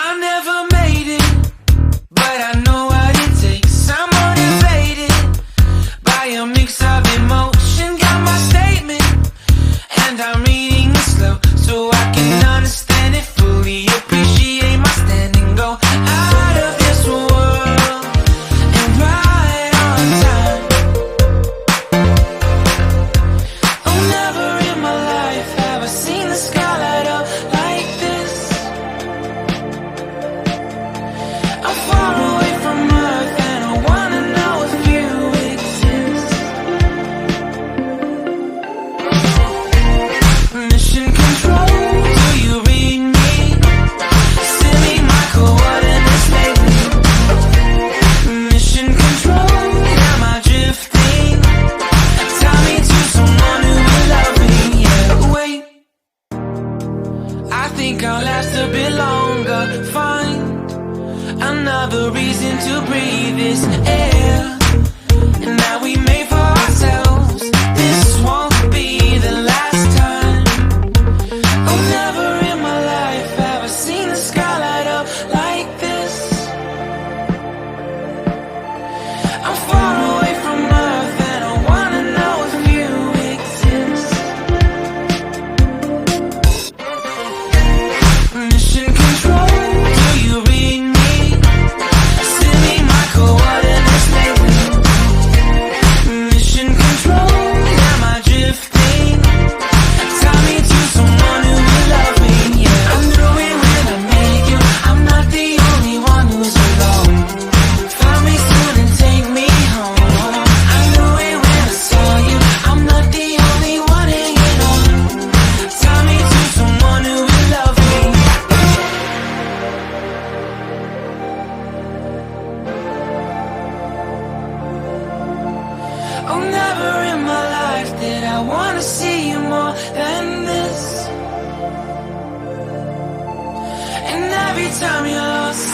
I never made it, but I know what it takes. I'm motivated by a mix of emotion. Got my statement, and I'm reading it slow so I can understand it fully. Appreciate my standing, go out of this world and right on time. Oh, never in my life have I seen the sky light up like this. I'm far away from Earth and I wanna know if you exist. Mission control, do you read me? Send me my coordinates lately. Mission control, am I drifting? Tie me to someone who will love me. Yeah, wait, I think I'll last a bit longer. Find another reason to breathe this air, and that we made for ourselves. This won't be the last time. Oh, never in my life have I seen the sky light up like this. I'm far away from Earth and I wanna know if you exist. Mission control, do you read me? Send me my coordinates lately. Mission control, am I drifting? Tie me to someone who will love me. Yeah, I knew it when I met you. I'm not the only one who's alone. Find me soon and take me home. I knew it when I saw you. I'm not the only one hanging on. Tie me to someone who will love me. Oh, never in my life did I wanna see you more than this. And every time you're lost,